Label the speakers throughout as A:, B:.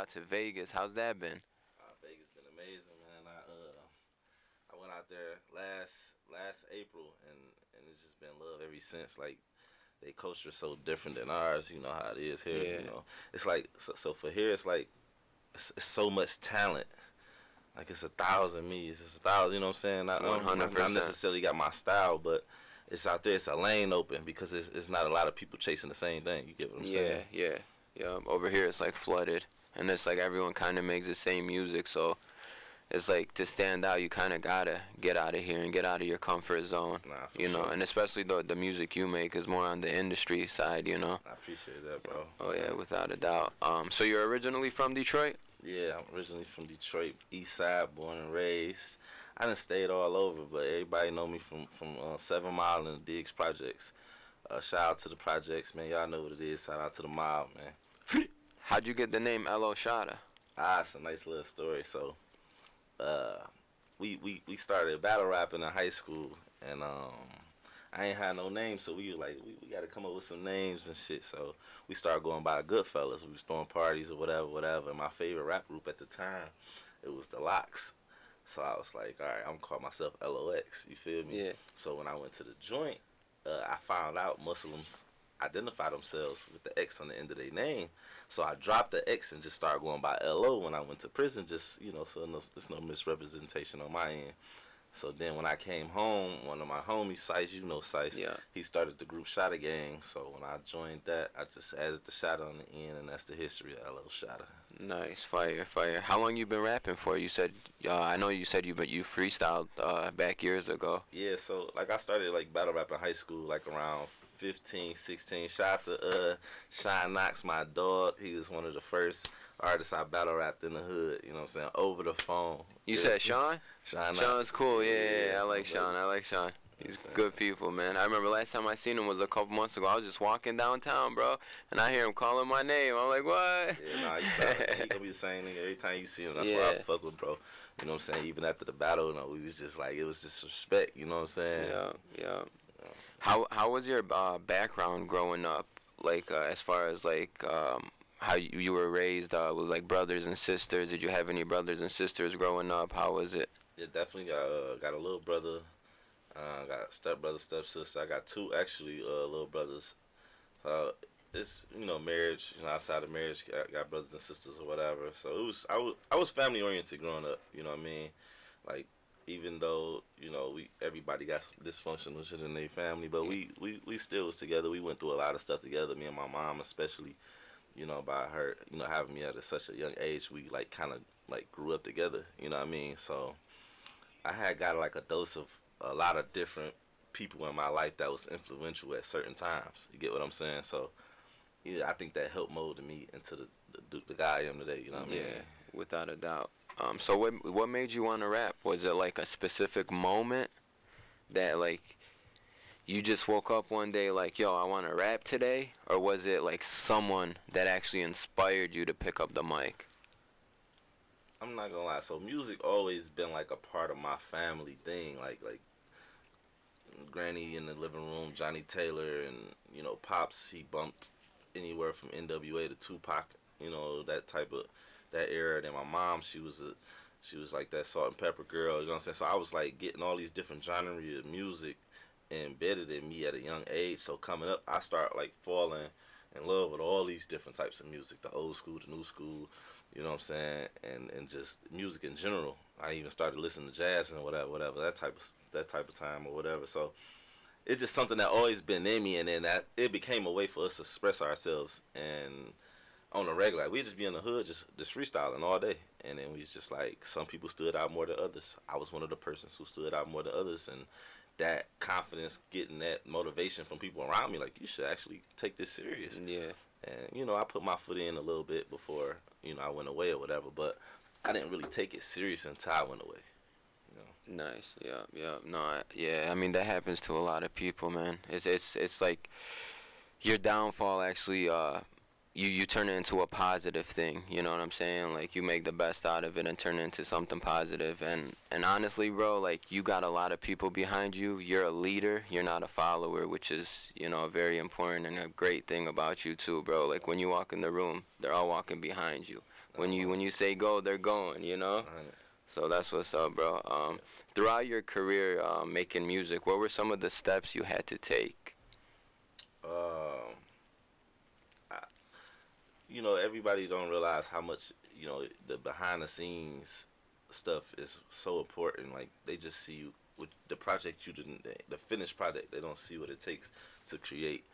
A: out to Vegas. How's that been?
B: Vegas been amazing, man. I went out there last April, and it's just been love ever since. Like they culture so different than ours. You know how it is here. You
A: Yeah,
B: know, it's like so for here, it's like it's so much talent. Like it's a thousand me's, it's a thousand. You know what I'm saying?
A: one hundred
B: Not
A: percent.
B: necessarily got my style, but it's out there. It's a lane open because it's not a lot of people chasing the same thing. You get what I'm saying?
A: Yeah, yeah, yeah. Over here it's like flooded, and it's like everyone kind of makes the same music, so it's like to stand out, you kind of gotta get out of here and get out of your comfort zone,
B: Nah, for
A: you know.
B: sure.
A: And especially the music you make is more on the industry side, you know.
B: I appreciate that, bro.
A: Oh yeah, without a doubt. So you're originally from Detroit?
B: Yeah, I'm originally from Detroit, East Side, born and raised. I done stayed all over, but everybody know me from 7 Mile and the Diggs Projects. Shout out to the projects, man. Y'all know what it is. Shout out to the mob, man.
A: How'd you get the name L.O. Shotta?
B: It's a nice little story. So, uh, we started battle rapping in high school, and I ain't had no name, so we were like, we got to come up with some names and shit. So we started going by Goodfellas. We was throwing parties or whatever. And my favorite rap group at the time, it was the Locks. So I was like, all right, I'm gonna call myself LOX. You feel me?
A: Yeah.
B: So when I went to the joint, I found out Muslims identify themselves with the X on the end of their name. So I dropped the X and just started going by LO when I went to prison. Just so there's no misrepresentation on my end. So then when I came home, one of my homies, Sice, you know Sice,
A: Yeah.
B: he started the group Shotta Gang. So when I joined that, I just added the Shotta on the end, and that's the history of LO Shotta.
A: Nice, fire, fire. How long you been rapping for? You said, I know you said you freestyled back years ago.
B: Yeah, so like I started like battle rap in high school, like around 15, 16. Shout out to Shine Knox, my dog. He was one of the first artists I battle rapped in the hood. You know what I'm saying? Over the phone.
A: You
B: Yeah,
A: said Sean?
B: Shine Knox.
A: Sean's cool. Yeah, I
B: my
A: like Sean.
B: brother.
A: I like Sean. He's
B: Yes, sir.
A: good people, man. I remember last time I seen him was a couple months ago. I was just walking downtown, bro, and I hear him calling my name. I'm like, what?
B: Yeah, nah, he gonna be the same nigga every time you see him. That's why I
A: Yeah.
B: fuck with, bro. You know what I'm saying? Even after the battle, we was just like, it was disrespect. You know what I'm saying?
A: Yeah, yeah. How was your background growing up? Like as far as like how you were raised with like brothers and sisters. Did you have any brothers and sisters growing up? How was it?
B: Yeah, definitely got a little brother. Got a step brother, step sister. I got two actually little brothers. It's marriage. Outside of marriage, got brothers and sisters or whatever. So I was family oriented growing up. You know what I mean? Like even though we everybody got some dysfunctional shit in their family, but we still was together. We went through a lot of stuff together. Me and my mom especially. By her having me at such a young age, we like kind of like grew up together. You know what I mean? So I had got like a dose of a lot of different people in my life that was influential at certain times. You get what I'm saying? So yeah, I think that helped mold me into the guy I am today. You know what I mean?
A: Yeah, without a doubt. So what made you want to rap? Was it like a specific moment that like you just woke up one day like, yo, I want to rap today? Or was it like someone that actually inspired you to pick up the mic?
B: I'm not gonna lie. So music always been like a part of my family thing. Like Granny in the living room, Johnny Taylor, and Pops. He bumped anywhere from NWA to Tupac. That type of that era. Then my mom, she was like that salt and pepper girl. You know what I'm saying? So I was like getting all these different genres of music embedded in me at a young age. So coming up, I start like falling in love with all these different types of music, the old school, the new school. You know what I'm saying? And just music in general. I even started listening to jazz and whatever that type of time or whatever. So it's just something that always been in me, and then that it became a way for us to express ourselves and on the regular. Like, we just be in the hood, just freestyling all day, and then we just like some people stood out more than others. I was one of the persons who stood out more than others, and that confidence, getting that motivation from people around me, like you should actually take this serious.
A: Yeah.
B: And I put my foot in a little bit before I went away or whatever, but I didn't really take it serious until I went away.
A: Nice. Yeah. Yeah. No. Yeah. I mean, that happens to a lot of people, man. It's like your downfall actually. You turn it into a positive thing. You know what I'm saying? Like you make the best out of it and turn it into something positive. And honestly, bro, like you got a lot of people behind you. You're a leader. You're not a follower, which is very important and a great thing about you too, bro. Like when you walk in the room, they're all walking behind you. When you say go, they're going. You know.
B: 100.
A: So that's what's up, bro.
B: Yeah.
A: Throughout your career making music, what were some of the steps you had to take?
B: Um, I, everybody don't realize how much the behind the scenes stuff is so important. Like they just see you with the project you didn't, the finished project. They don't see what it takes to create.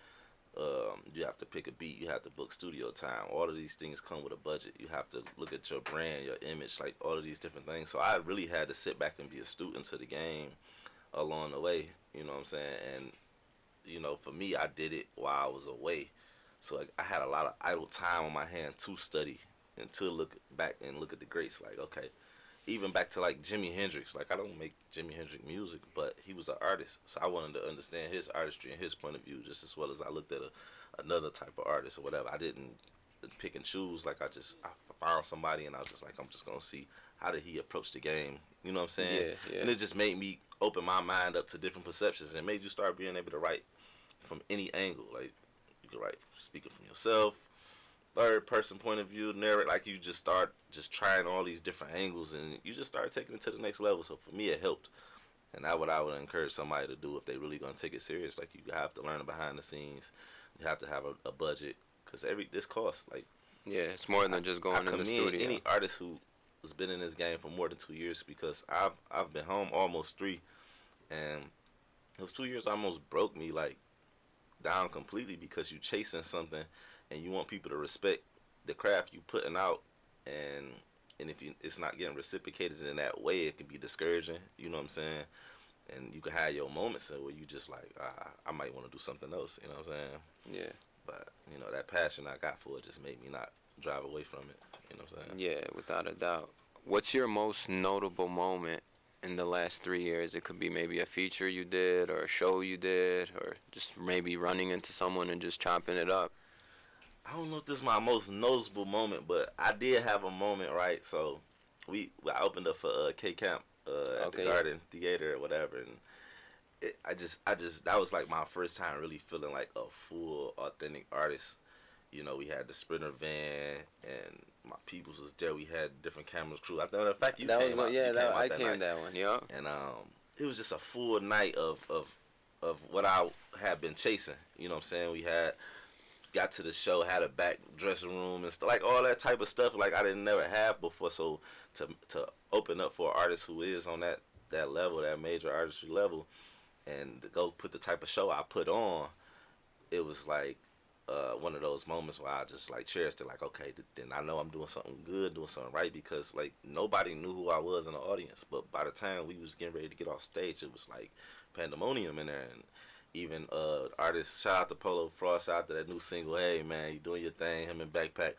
B: You have to pick a beat. You have to book studio time. All of these things come with a budget. You have to look at your brand, your image, like all of these different things. So I really had to sit back and be a student to the game along the way. You know what I'm saying? And for me, I did it while I was away. So like, I had a lot of idle time on my hand to study and to look back and look at the greats. Like, okay, even back to like Jimi Hendrix. Like, I don't make Jimi Hendrix music, but he was an artist, so I wanted to understand his artistry and his point of view just as well as I looked at another type of artist or whatever. I didn't pick and choose. Like, I found somebody and I was just like, I'm just gonna see how did he approach the game. You know what I'm saying?
A: Yeah, yeah.
B: And it just made me open my mind up to different perceptions and made you start being able to write from any angle. Like you could write speaking from yourself, third person point of view, narrate. Like you just start just trying all these different angles, and you just start taking it to the next level. So for me, it helped, and that's what I would encourage somebody to do if they really gonna take it serious. Like you have to learn behind the scenes. You have to have a budget because this costs. Like
A: Yeah, it's more than just
B: I
A: going in the
B: commend
A: studio.
B: any artist who has been in this game for more than 2 years because I've been home almost 3, and those 2 years almost broke me like down completely because you chasing something and you want people to respect the craft you putting out, and if it's not getting reciprocated in that way, it can be discouraging. You know what I'm saying? And you can have your moments where you just like I might want to do something else. You know what I'm saying?
A: Yeah.
B: But that passion I got for it just made me not drive away from it. You know what I'm saying?
A: Yeah, without a doubt. What's your most notable moment in the last 3 years? It could be maybe a feature you did or a show you did or just maybe running into someone and just chopping it up.
B: I don't know if this is my most noticeable moment, but I did have a moment, right? So I opened up for K Camp at the
A: Okay, yeah.
B: Garden Theater or whatever, and I just that was like my first time really feeling like a full authentic artist. We had the Sprinter van and my peoples was there. We had different cameras crew. I thought, in fact, you
A: That
B: came
A: was
B: out.
A: yeah,
B: You came
A: that
B: out
A: I
B: that
A: came
B: night,
A: that one, yeah.
B: and it was just a full night of what I had been chasing. You know what I'm saying? We had got to the show, had a back dressing room and stuff, like all that type of stuff. Like I didn't never have before. So to open up for an artist who is on that level, that major artistry level, and to go put the type of show I put on, it was like one of those moments where I just like cherished it. Like, okay, then I know I'm doing something good, doing something right, because like nobody knew who I was in the audience. But by the time we was getting ready to get off stage, it was like pandemonium in there. And even artists, shout out to Polo Frost, shout out to that new single. Hey man, you doing your thing, him and Backpack.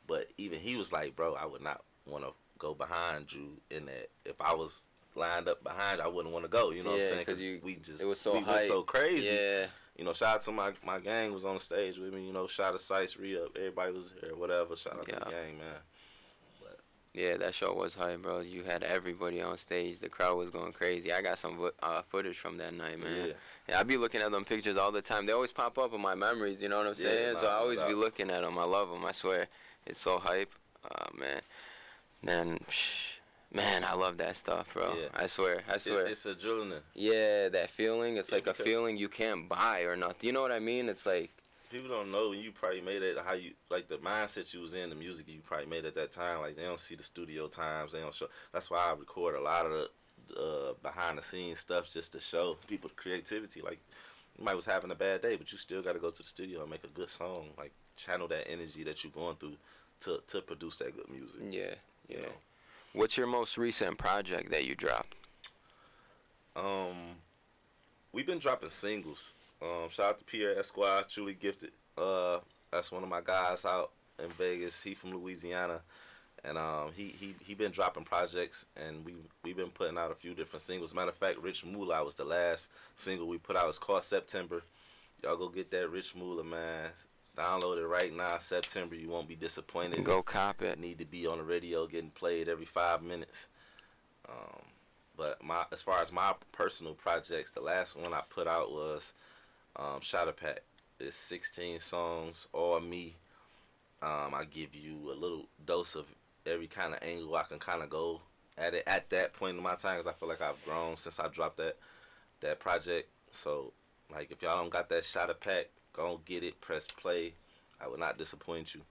B: But even he was like, bro, I would not want to go behind you in that. If I was lined up behind, I wouldn't want to go. You know what I'm
A: Yeah,
B: saying?
A: because
B: Because
A: it was so
B: we went
A: hype.
B: so crazy.
A: Yeah,
B: Shout out to my gang was on the stage with me. Shout out to Sice, Re-Up, everybody was there, whatever. Shout out to
A: yeah.
B: the gang, man. But
A: Yeah, that show was hype, bro. You had everybody on stage. The crowd was going crazy. I got some footage from that night, man.
B: yeah,
A: Yeah, I be looking at them pictures all the time. They always pop up in my memories, you know what I'm
B: yeah,
A: saying? So I
B: nah, no
A: always be
B: doubt.
A: looking at them. I love them, I swear. It's so hype. Man. Then, man, I love that stuff, bro.
B: Yeah,
A: I swear, I swear.
B: it's adrenaline.
A: Yeah, that feeling. It's
B: Yeah,
A: like a
B: because
A: feeling you can't buy or nothing. You know what I mean? It's like,
B: people don't know when you probably made it, how you like the mindset you was in, the music you probably made at that time. Like they don't see the studio times, they don't show. That's why I record a lot of the behind the scenes stuff just to show people the creativity. Like you might was having a bad day, but you still got to go to the studio and make a good song. Like channel that energy that you're going through to produce that good music.
A: yeah, yeah.
B: You know.
A: What's your most recent project that you dropped?
B: Um, we've been dropping singles. Shout out to Pierre Esquire, truly gifted. That's one of my guys out in Vegas. He from Louisiana, and he been dropping projects, and we been putting out a few different singles. Matter of fact, Rich Moolah was the last single we put out. It's called September. Y'all go get that Rich Moolah, man. Download it right now. September, you won't be disappointed.
A: Go cop it.
B: Need to be on the radio, getting played every 5 minutes. Um, but as far as my personal projects, the last one I put out was Shotta. It's 16 songs, all me. I give you a little dose of every kind of angle I can kind of go at it at that point in my time, because I feel like I've grown since I dropped that project. So like if y'all don't got that Shotta pack, go get it, press play. I will not disappoint you.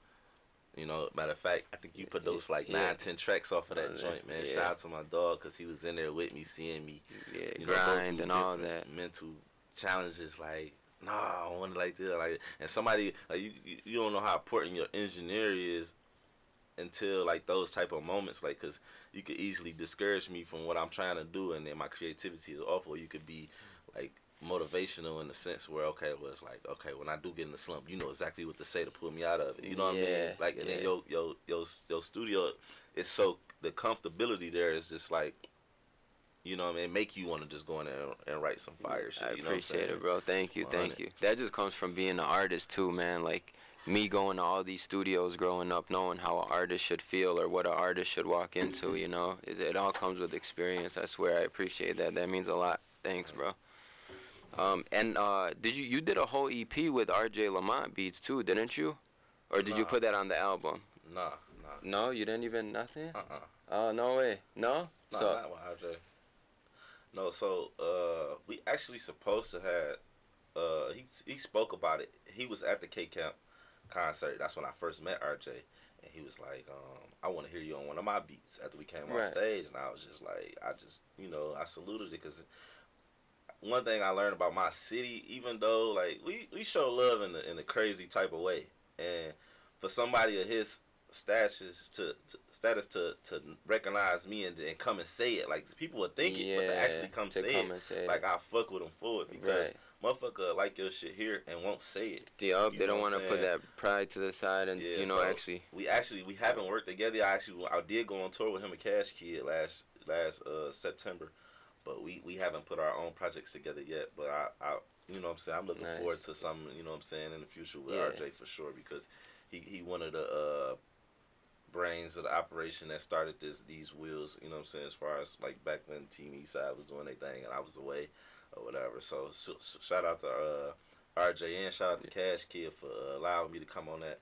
B: You know, matter of fact, I think you produced like
A: Yeah.
B: 9, 10 tracks off of that joint, man.
A: Yeah.
B: Shout out to my dog, because he was in there with me, seeing me,
A: Yeah,
B: you know, go
A: grind
B: through
A: and all
B: different
A: that.
B: mental challenges. Like, nah, I want to like this, like, and somebody like you don't know how important your engineer is until like those type of moments, like, cause you could easily discourage me from what I'm trying to do, and then my creativity is awful. You could be like motivational in the sense where, okay, well, it's like, okay, when I do get in the slump, you know exactly what to say to pull me out of it. You know what I mean? Like, and then your studio is so, the comfortability there is just like, you know what I mean, make you want to just go in there and write some fire shit.
A: I
B: You know what I'm
A: appreciate
B: saying?
A: it, bro. Thank you, thank
B: 100.
A: you. That just comes from being an artist too, man. Like me going to all these studios growing up, knowing how an artist should feel or what an artist should walk into. You know, it all comes with experience. I swear, I appreciate that. That means a lot. Thanks, bro. And did you did a whole EP with R.J. Lamont beats too, didn't you? Or did you
B: Nah.
A: put that on the album?
B: Nah.
A: No, you didn't even nothing.
B: Uh-uh.
A: Oh no way, no.
B: Nah,
A: So
B: not with RJ. No, so we actually supposed to have he spoke about it. He was at the K Camp concert. That's when I first met RJ, and he was like, I want to hear you on one of my beats after we came on
A: Right.
B: stage, and I was just like, I saluted it, because one thing I learned about my city, even though like we show love in a crazy type of way, and for somebody of his status to recognize me and come and say it, like people would think it, but to actually come
A: to
B: say
A: come
B: it,
A: and say
B: like
A: it.
B: I fuck with them for it, because
A: Right.
B: motherfucker like your shit here and won't say it.
A: Yup,
B: You
A: they
B: know
A: don't
B: what
A: want
B: I'm
A: to put
B: saying?
A: that pride to the side and
B: Yeah,
A: you know
B: so we haven't worked together. I did go on tour with him and Cash Kid last September, but we haven't put our own projects together yet. But I you know what I'm saying, I'm looking
A: Nice.
B: forward to something, you know what I'm saying, in the future with
A: Yeah.
B: RJ for sure, because he one of the brains of the operation that started these wheels, you know what I'm saying, as far as like back when Team Eastside was doing their thing and I was away or whatever. So shout out to RJ, and shout out to Cash Kid for allowing me to come on that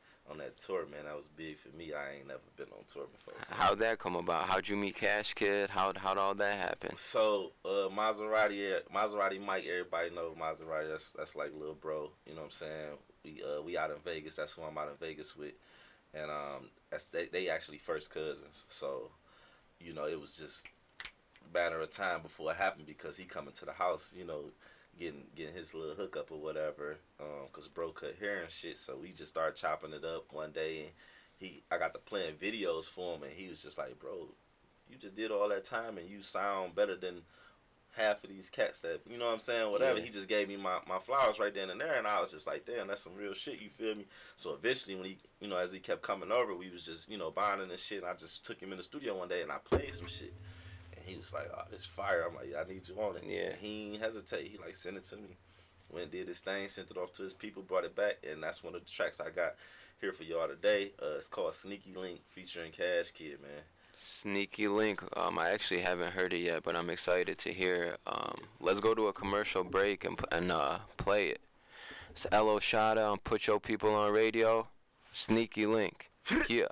B: tour, man. That was big for me. I ain't never been on tour before. So.
A: How'd that come about? How'd you meet Cash Kid? How'd all that happen?
B: So Maserati Mike, everybody know Maserati. That's like little bro. You know what I'm saying? We out in Vegas. That's who I'm out in Vegas with, and they actually first cousins. So, you know, it was just a matter of time before it happened, because he coming to the house, you know, getting his little hookup or whatever. Cause bro cut hair and shit. So we just started chopping it up one day, and I got to playing videos for him, and he was just like, bro, you just did all that time and you sound better than half of these cats that, you know what I'm saying, whatever.
A: Yeah.
B: He just gave me my flowers right then and there, and I was just like, damn, that's some real shit, you feel me? So eventually when he, you know, as he kept coming over, we was just, you know, bonding and shit, and I just took him in the studio one day and I played some shit. And he was like, oh, this fire. I'm like, yeah, I need you on it.
A: Yeah.
B: And he ain't hesitate. He like, sent it to me. Went and did his thing, sent it off to his people, brought it back, and that's one of the tracks I got here for y'all today. It's called Sneaky Link featuring Cash Kid, man.
A: Sneaky Link. I actually haven't heard it yet, but I'm excited to hear it. Let's go to a commercial break and play it. It's L.O. Shotta on Put Your People on Radio. Sneaky Link. Yeah.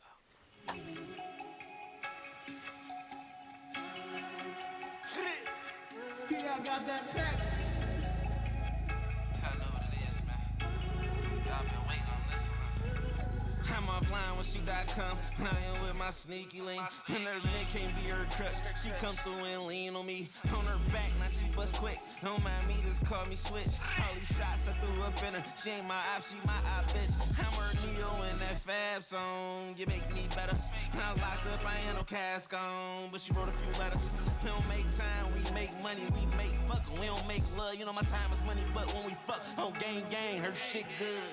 C: Yeah, I got that pack.
D: I know what it is, man. Y'all been waiting on this one.
C: I'm offline when she .com. I am with my sneaky link. And her neck can't be her crutch. She come through and lean on me. On her back, now she bust quick. Don't mind me, just call me switch. All these shots I threw up in her. She ain't my op, she my op, bitch. I'm her Neo in that Fab song. You make me better. And I locked up, I ain't no cask on. But she wrote a few letters. We don't make time, we make money. We make fuckin', we don't make love. You know my time is money, but when we fuck, oh gang gang, her shit good.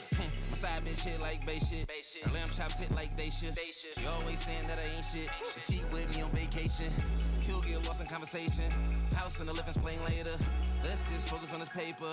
C: My side bitch hit like bass shit. Her lamb chops hit like day shift. She always saying that I ain't shit. Cheat with me on vacation. He'll get lost in conversation. House in the living's playing later. Let's just focus on this paper.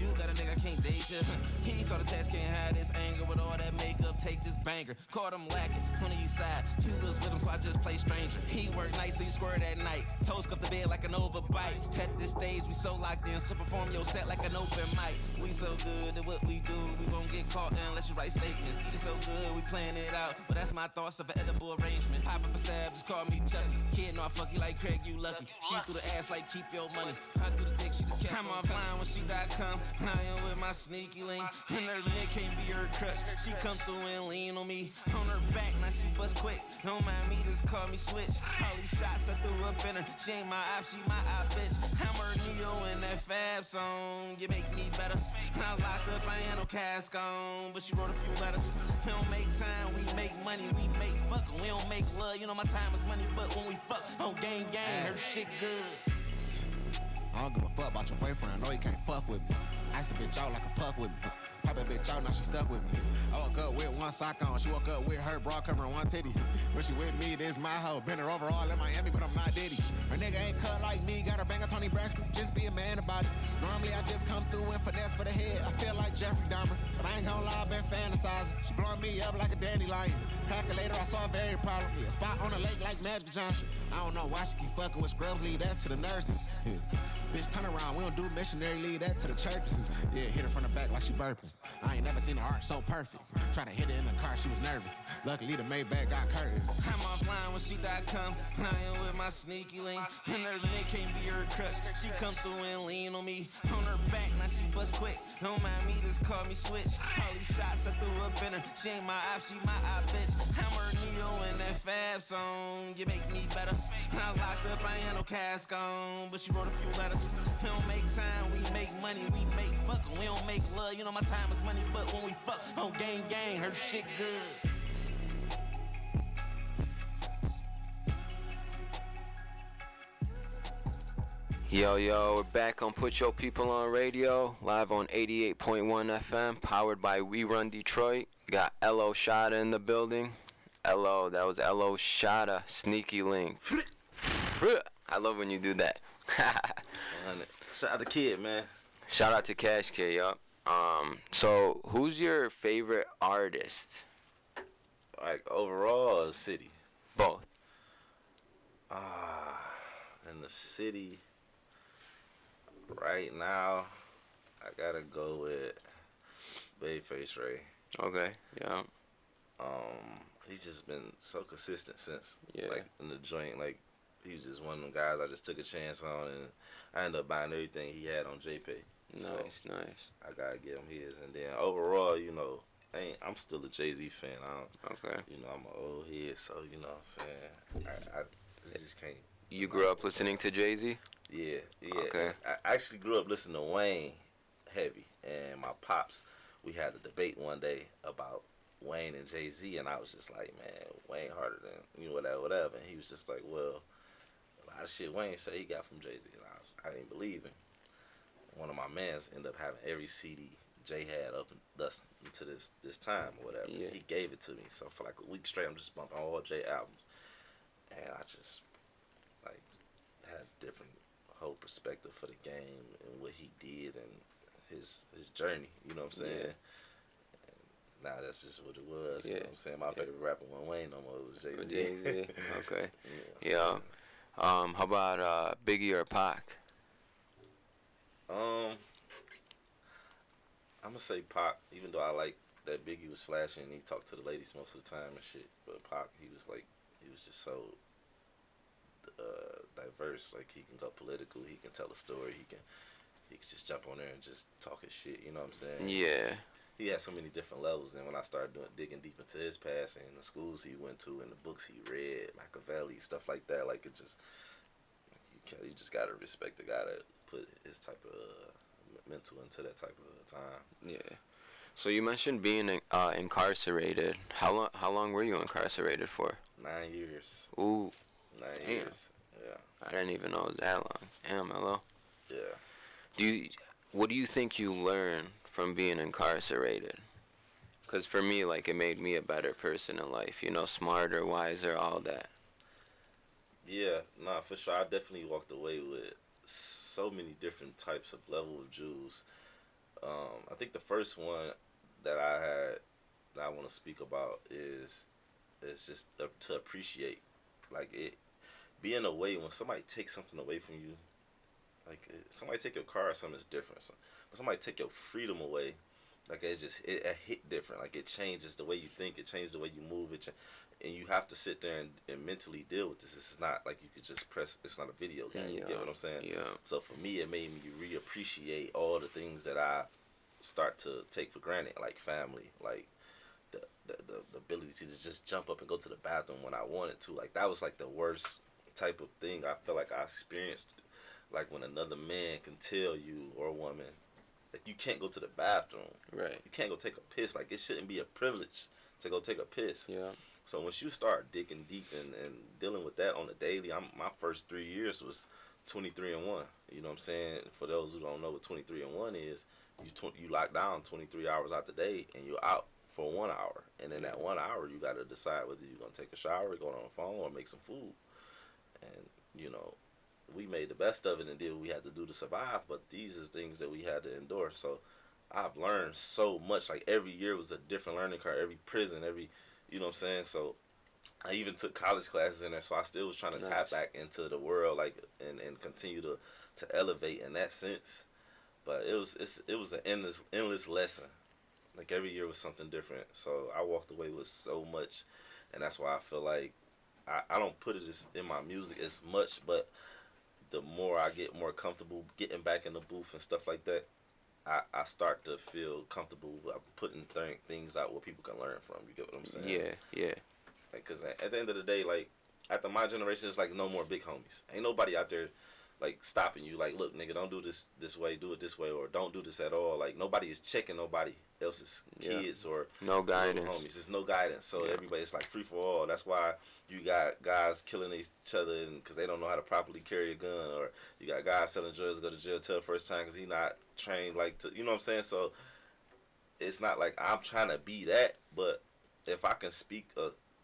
C: You got a nigga, I can't date you. He saw the test, can't hide his anger with all that makeup. Take this banger. Caught him lacking on the east side. You was with him, so I just play stranger. He worked night, so he squirt at night. Toes cup the bed like an overbite. At this stage, we so locked in. So perform your set like an open mic. We so good at what we do. We won't get caught unless you write statements. It's so good, we playing it out. But that's my thoughts of an edible arrangement. Pop up a stab, just call me Chucky. Kid, no, I fuck you like Craig, you lucky. She threw the ass like keep your money. I threw the dick, she just kept I'm offline when she.com. And I am with my sneaky link. And her neck can't be her crutch. She come through and lean on me. On her back, now she bust quick. Don't mind me, just call me switch. All these shots I threw up in her. She ain't my op, she my op bitch. Hammer Neo in that Fab song. You make me better. And I locked up, I ain't no cask on. But she wrote a few letters. We don't make time, we make money. We make fuckin', we don't make love. You know my time is money, but when we fuck, on gang, her shit good.
E: I don't give a fuck about your boyfriend, I know he can't fuck with me. Ice a bitch out like a puck with me. Pop a bitch out, now she stuck with me. I woke up with one sock on, she woke up with her bra covering one titty. When she with me, this my hoe. Been her overall in Miami, but I'm not Diddy. Her nigga ain't cut like me, got her bang on Tony Braxton. Just be a man about it. Normally I just come through and finesse for the head. I feel like Jeffrey Dahmer, but I ain't gonna lie, I been fantasizing. She blowing me up like a dandelion. Calculator, I saw a very problem. Yeah, spot on the lake like Magic Johnson. I don't know why she keep fucking with scrubs, leave that to the nurses. Yeah. Bitch, turn around, we don't do missionary, leave that to the churches. Yeah, hit her from the back like she burping. I ain't never seen her art so perfect. Try to hit her in the car, she was nervous. Luckily, the Maybach got curtains.
C: I'm offline when she.com. And I am with my sneaky link. And her neck can't be her crutch. She come through and lean on me. On her back, now she bust quick. Don't mind me, just call me switch. All these shots I threw up in her. She ain't my op, she my op bitch. Hammer Neo in that Fab song. You make me better. And I locked up, I ain't no cask on. But she wrote a few letters. We don't make time, we make money. We make fuckin', we don't make love. You know my time is money, but when we fuck, on gang, her shit good.
A: Yo, we're back on Put Your People on Radio, live on 88.1 FM, powered by We Run Detroit. Got L.O. Shotta in the building. L.O., that was L.O. Shotta, Sneaky Link. I love when you do that.
B: Shout out to Kid, man.
A: Shout out to Cash Kid, yup. So who's your favorite artist?
B: Like overall, or city?
A: Both.
B: In the city, right now, I gotta go with Babyface Ray.
A: Okay, yeah.
B: He's just been so consistent since,
A: Yeah.
B: like, in the joint. Like, he's just one of them guys I just took a chance on, and I ended up buying everything he had on JP.
A: Nice.
B: I gotta give him his, and then overall, you know, I'm still a Jay-Z fan.
A: Okay.
B: You know, I'm an old head, so you know what I'm saying. I just can't.
A: You grew up listening to Jay-Z?
B: Yeah.
A: Okay.
B: I actually grew up listening to Wayne heavy, and my pops, we had a debate one day about Wayne and Jay-Z, and I was just like, man, Wayne harder than, you know, whatever. And he was just like, well, a lot of shit Wayne said he got from Jay-Z, and I didn't believe him. One of my mans ended up having every CD Jay had up thus to this time or whatever.
A: Yeah.
B: He gave it to me, so for like a week straight, I'm just bumping all Jay albums, and I just like had a different whole perspective for the game and what he did and his journey. You know what I'm saying?
A: Yeah.
B: And now that's just what it was.
A: Yeah.
B: You know what I'm saying? My favorite rapper wasn't Wayne no more. It was Jay-Z.
A: Jay-Z. Okay.
B: Yeah.
A: How about Biggie or Pac?
B: I'm gonna say Pac, even though I like that Biggie was flashing and he talked to the ladies most of the time and shit. But Pac, he was just so diverse. Like, he can go political, he can tell a story, he can just jump on there and just talk his shit. You know what I'm saying?
A: Yeah.
B: He had so many different levels, and when I started digging deep into his past and the schools he went to and the books he read, Machiavelli, stuff like that, like, it just, you just gotta respect the guy that put his type of mental into that type of time.
A: Yeah. So you mentioned being incarcerated. How long were you incarcerated for?
B: 9 years.
A: Ooh.
B: 9
A: Damn.
B: years. Yeah.
A: I didn't even know it was that long. Damn, hello.
B: Yeah.
A: What do you think you learned from being incarcerated? Because for me, like, it made me a better person in life. You know, smarter, wiser, all that.
B: Yeah, nah, for sure. I definitely walked away with so many different types of level of Jews. I think the first one that I had that I want to speak about is just to appreciate, like it being away when somebody takes something away from you. Like somebody take your car or something is different. But somebody take your freedom away, like it hit different. Like it changes the way you think. It changes the way you move. And you have to sit there and mentally deal with this. It's not like you could just press. It's not a video game.
A: Yeah.
B: You get what I'm saying?
A: Yeah.
B: So for me, it made me reappreciate all the things that I start to take for granted, like family, like the ability to just jump up and go to the bathroom when I wanted to. Like that was like the worst type of thing I felt like I experienced. Like when another man can tell you, or a woman, like you can't go to the bathroom.
A: Right.
B: You can't go take a piss. Like it shouldn't be a privilege to go take a piss.
A: Yeah.
B: So once you start digging deep and dealing with that on the daily, my first 3 years was 23 and 1. You know what I'm saying? For those who don't know what 23 and 1 is, you lock down 23 hours out the day and you're out for 1 hour. And in that 1 hour, you got to decide whether you're going to take a shower, go on the phone, or make some food. And, you know, we made the best of it and did what we had to do to survive, but these is things that we had to endure. So I've learned so much. Like every year was a different learning curve, every prison, you know what I'm saying? So I even took college classes in there, so I still was trying to tap back into the world, like, and continue to elevate in that sense. But it was an endless lesson. Like every year was something different. So I walked away with so much, and that's why I feel like I don't put it in my music as much, but the more I get more comfortable getting back in the booth and stuff like that, I start to feel comfortable putting things out where people can learn from. You get what I'm saying?
A: Yeah.
B: Like, cause at the end of the day, like after my generation, it's like no more big homies. Ain't nobody out there like stopping you. Like, look, nigga, don't do this way. Do it this way, or don't do this at all. Like nobody is checking nobody else's kids or
A: no guidance.
B: Homies. There's no guidance. So everybody's like free for all. That's why you got guys killing each other because they don't know how to properly carry a gun, or you got guys selling drugs, go to jail till the first time because he not trained like to. You know what I'm saying? So it's not like I'm trying to be that, but if I can speak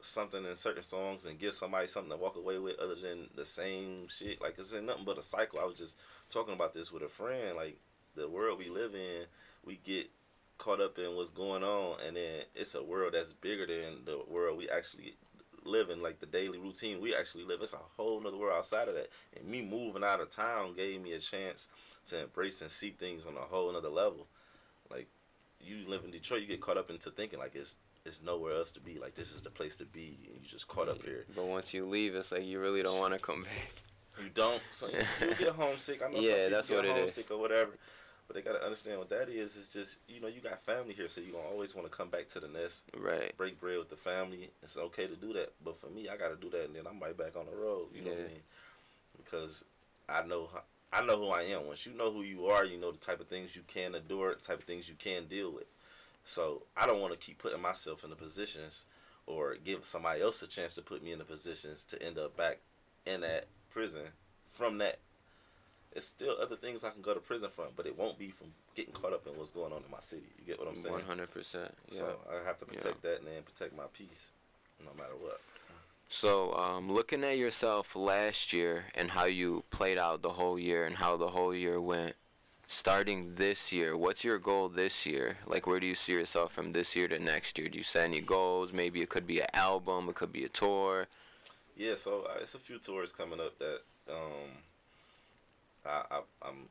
B: something in certain songs and give somebody something to walk away with other than the same shit, like it's nothing but a cycle. I was just talking about this with a friend. Like the world we live in, we get caught up in what's going on, and then it's a world that's bigger than the world we actually live in. Like the daily routine we actually live, it's a whole nother world outside of that. And me moving out of town gave me a chance to embrace and see things on a whole nother level. Like you live in Detroit, you get caught up into thinking like it's nowhere else to be. Like this is the place to be, and you just caught up here.
A: But once you leave, it's like you really don't want to come back.
B: You don't. So you get homesick. I know some people
A: that's
B: get
A: what
B: homesick or whatever. But they gotta understand what that is. It's just, you know, you got family here, so you gonna always want to come back to the nest,
A: Right.
B: break bread with the family. It's okay to do that, but for me, I gotta do that, and then I'm right back on the road. You know what I mean? Because I know who I am. Once you know who you are, you know the type of things you can endure, the type of things you can deal with. So I don't want to keep putting myself in the positions or give somebody else a chance to put me in the positions to end up back in that prison from that. It's still other things I can go to prison from, but it won't be from getting caught up in what's going on in my city. You get what I'm saying?
A: 100%. Yeah.
B: So I have to protect that and then protect my peace, no matter what.
A: So, looking at yourself last year and how you played out the whole year and how the whole year went, starting this year, what's your goal this year? Like, where do you see yourself from this year to next year? Do you set any goals? Maybe it could be an album, it could be a tour.
B: Yeah, so it's a few tours coming up that I'm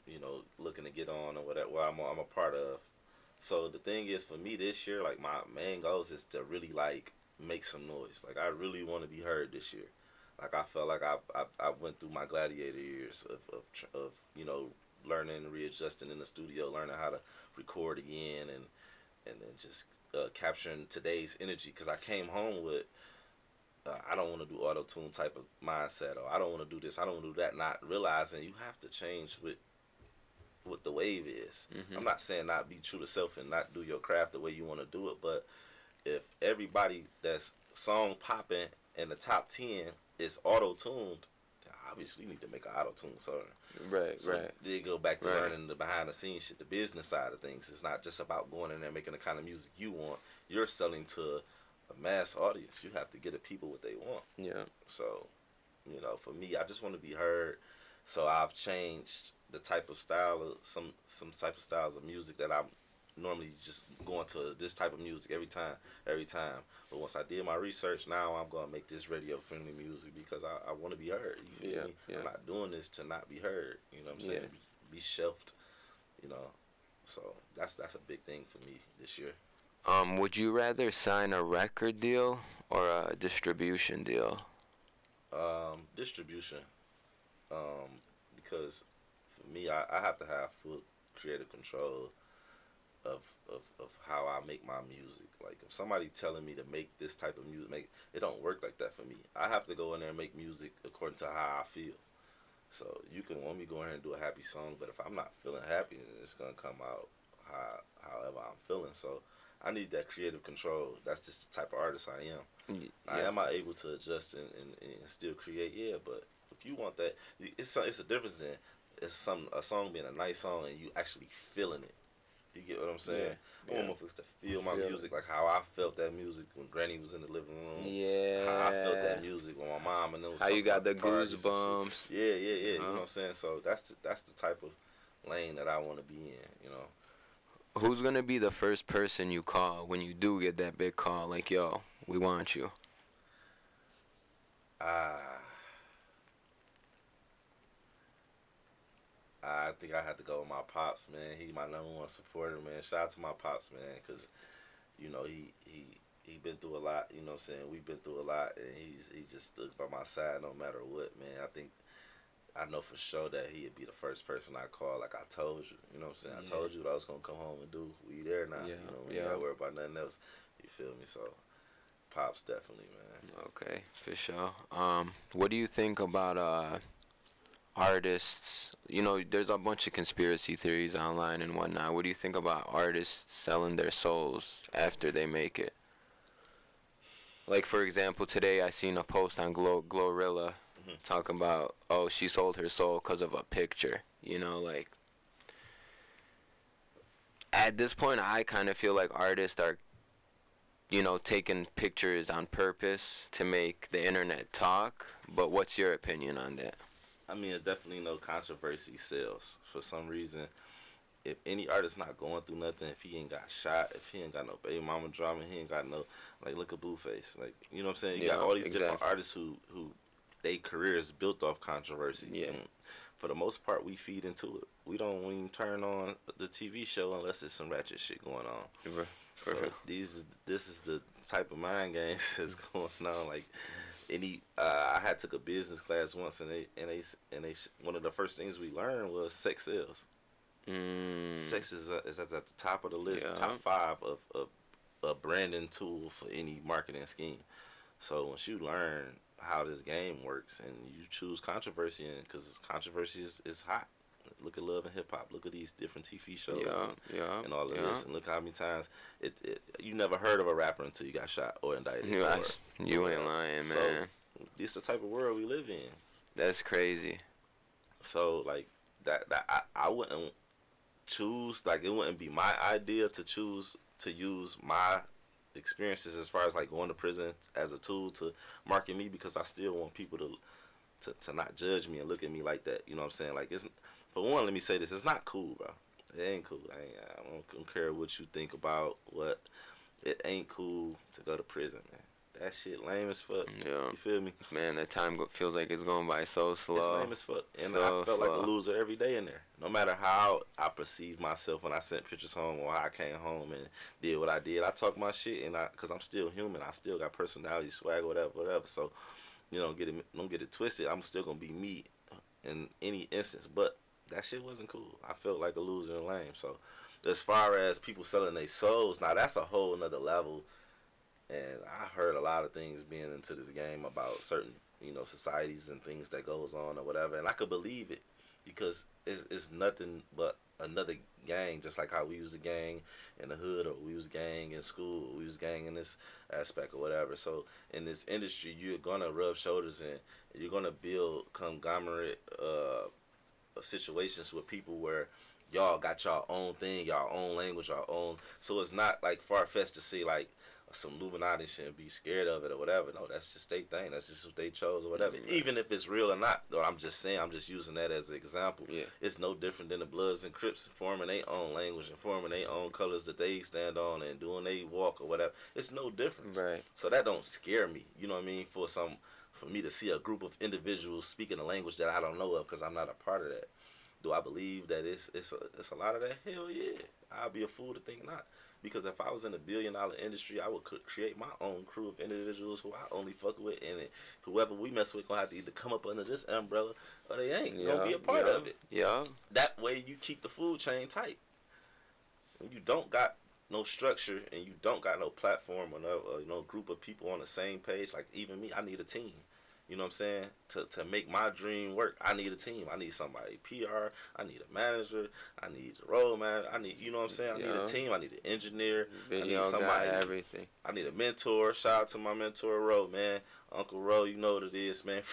B: looking to get on or whatever. Well, I'm a part of. So the thing is, for me this year, like my main goals is to really like make some noise. Like I really want to be heard this year. Like I felt like I went through my gladiator years of learning and readjusting in the studio, learning how to record again, and then just capturing today's energy. Because I came home with I don't want to do auto tune type of mindset, or I don't want to do this, I don't want to do that. Not realizing you have to change with what the wave is. Mm-hmm. I'm not saying not be true to self and not do your craft the way you want to do it, but if everybody that's song popping in the top 10 is auto tuned, obviously you need to make an auto tune song.
A: Right.
B: They go back to learning the behind the scenes shit, the business side of things. It's not just about going in there and making the kind of music you want. You're selling to a mass audience. You have to get the people what they want.
A: Yeah.
B: So, for me, I just want to be heard. So I've changed the type of style of some type of styles of music that I'm normally just going to this type of music every time. But once I did my research, now I'm gonna make this radio friendly music because I want to be heard. You feel
A: Yeah,
B: me?
A: yeah,
B: I'm not doing this to not be heard. You know what I'm saying?
A: yeah.
B: Be shelved. You know. So that's a big thing for me this year.
A: Would you rather sign a record deal or a distribution deal?
B: Distribution. Because for me, I have to have full creative control of how I make my music. Like if somebody telling me to make this type of music, it don't work like that for me. I have to go in there and make music according to how I feel. So you can want me to go in here and do a happy song, but if I'm not feeling happy, then it's gonna come out however I'm feeling. So I need that creative control. That's just the type of artist I am. Now,
A: Yeah,
B: am I able to adjust and still create? Yeah, but if you want that, it's a difference in a song being a nice song and you actually feeling it. You get what I'm saying? I
A: yeah.
B: want motherfuckers to feel my
A: Feel it.
B: music like how I felt that music when Granny was in the living room. How I felt
A: Yeah.
B: that music when my mom and them was
A: How you
B: talking
A: got
B: about
A: the
B: parties and shit.
A: goosebumps?
B: Yeah. You know
A: Uh-huh.
B: what I'm saying? So that's the type of lane that I want to be in. You know.
A: Who's gonna be the first person you call when you do get that big call? Like, yo, we want you.
B: Ah, I think I had to go with my pops, man. He my number one supporter, man. Shout out to my pops, man, because you know he been through a lot. You know what I'm saying? We've been through a lot, and he just stood by my side no matter what, man. I know for sure that he'd be the first person I call. Like I told you, you know what I'm saying? I
A: Yeah.
B: told you what I was gonna come home and do. We there now.
A: Yeah,
B: You know, we
A: yeah.
B: ain't gotta worry about nothing else. You feel me? So, pops definitely, man.
A: Okay, for sure. What do you think about artists? You know, there's a bunch of conspiracy theories online and whatnot. What do you think about artists selling their souls after they make it? Like, for example, today I seen a post on Glorilla
B: Hmm.
A: talking about, oh, she sold her soul because of a picture. You know, like, at this point, I kind of feel like artists are, you know, taking pictures on purpose to make the internet talk. But what's your opinion on that?
B: I mean, it definitely no controversy sells for some reason. If any artist not going through nothing, if he ain't got shot, if he ain't got no baby mama drama, he ain't got no like look at Blueface, like you know what I'm saying. You got
A: Yeah,
B: all these different
A: exactly.
B: artists who they career is built off controversy.
A: Yeah.
B: And for the most part, we feed into it. We don't even turn on the TV show unless there's some ratchet shit going on.
A: For
B: So
A: real.
B: this is the type of mind games that's going on. Like I had took a business class once, and they one of the first things we learned was sex sells. Sex is at the top of the list,
A: Yeah.
B: top 5 of a branding tool for any marketing scheme. So once you learn how this game works and you choose controversy, because controversy is hot. Look at Love and Hip Hop. Look at these different TV shows and all of this, and look how many times you never heard of a rapper until you got shot or indicted.
A: You ain't lying,
B: So
A: man.
B: this the type of world we live in.
A: That's crazy.
B: So like that I wouldn't choose, like it wouldn't be my idea to choose to use my experiences as far as like going to prison as a tool to market me, because I still want people to not judge me and look at me like that. You know what I'm saying? Like, it's for one, let me say this: it's not cool, bro. It ain't cool. I don't care what you think about what. It ain't cool to go to prison, man. That shit lame as fuck.
A: Yeah.
B: You feel me?
A: Man, that time feels like it's going by so
B: It's
A: slow.
B: lame as fuck, and
A: So
B: I felt like
A: slow.
B: a loser every day in there. No matter how I perceived myself when I sent pictures home or how I came home and did what I did, I talk my shit, and cause I'm still human. I still got personality, swag, whatever. So, you know, don't get it twisted. I'm still gonna be me in any instance, but that shit wasn't cool. I felt like a loser and lame. So, as far as people selling their souls, now that's a whole nother level. And I heard a lot of things being into this game about certain, you know, societies and things that goes on or whatever, and I could believe it because it's nothing but another gang, just like how we use a gang in the hood, or we use gang in school, or we use gang in this aspect or whatever. So in this industry, you're gonna rub shoulders and you're gonna build conglomerate situations with people where y'all got y'all own thing, y'all own language, y'all own. So it's not like far fetched to say like, some Illuminati shit and be scared of it or whatever. No, that's just their thing. That's just what they chose or whatever. Even if it's real or not, though, I'm just saying, I'm just using that as an example.
A: Yeah.
B: It's no different than the Bloods and Crips forming their own language and forming their own colors that they stand on and doing their walk or whatever. It's no difference.
A: Right.
B: So that don't scare me. You know what I mean? For me to see a group of individuals speaking a language that I don't know of because I'm not a part of that. Do I believe that it's a lot of that? Hell yeah. I'd be a fool to think not. Because if I was in a $1 billion industry, I would create my own crew of individuals who I only fuck with, and whoever we mess with gonna have to either come up under this umbrella or they ain't gonna be a part of it.
A: Yeah.
B: That way you keep the food chain tight. When you don't got no structure and you don't got no platform or no group of people on the same page, like even me, I need a team. You know what I'm saying? To make my dream work, I need a team. I need somebody PR. I need a manager. I need a road man. I need, you know what I'm saying? I need a team. I need an engineer.
A: Video
B: I need somebody.
A: guy, everything.
B: I need a mentor. Shout out to my mentor, Ro, man. Uncle Ro, you know what it is, man.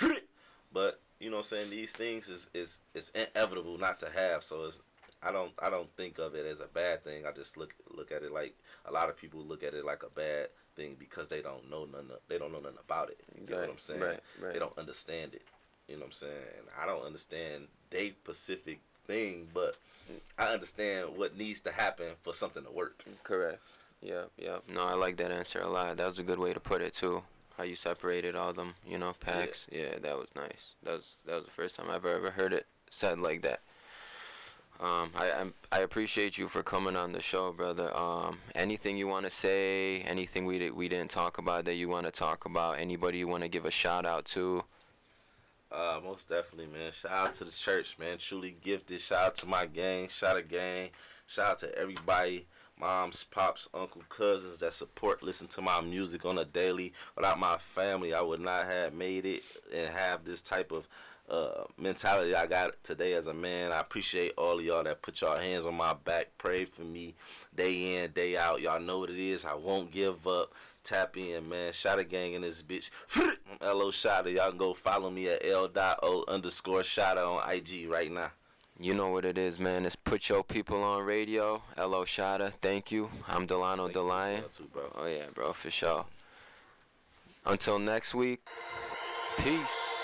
B: But you know what I'm saying? These things is inevitable not to have. So I don't think of it as a bad thing. I just look at it like a lot of people look at it like a bad thing because they don't know nothing about it. You know what I'm saying?
A: Right.
B: They don't understand it. You know what I'm saying? And I don't understand they specific thing, but I understand what needs to happen for something to work.
A: Correct. Yeah. No, I like that answer a lot. That was a good way to put it too. How you separated all them, packs. Yeah, that was nice. That was the first time I've ever heard it said like that. I appreciate you for coming on the show, brother. Anything you want to say? Anything we didn't talk about that you want to talk about? Anybody you want to give a shout out to?
B: Most definitely, man. Shout out to the church, man. Truly gifted. Shout out to my gang, Shotta gang. Shout out to everybody, moms, pops, uncle, cousins that support, listen to my music on a daily. Without my family, I would not have made it and have this type of mentality I got today as a man. I appreciate all of y'all that put y'all hands on my back, pray for me day in, day out. Y'all know what it is. I won't give up. Tap in, man. Shotta gang in this bitch. I'm LO Shotta. Y'all can go follow me at L.O_Shotta on IG right now.
A: You know what it is, man. It's Put Your People on Radio. LO Shotta. Thank you. I'm Delano DeLion.
B: Too, bro.
A: Oh yeah, bro, for sure. Until next week. Peace.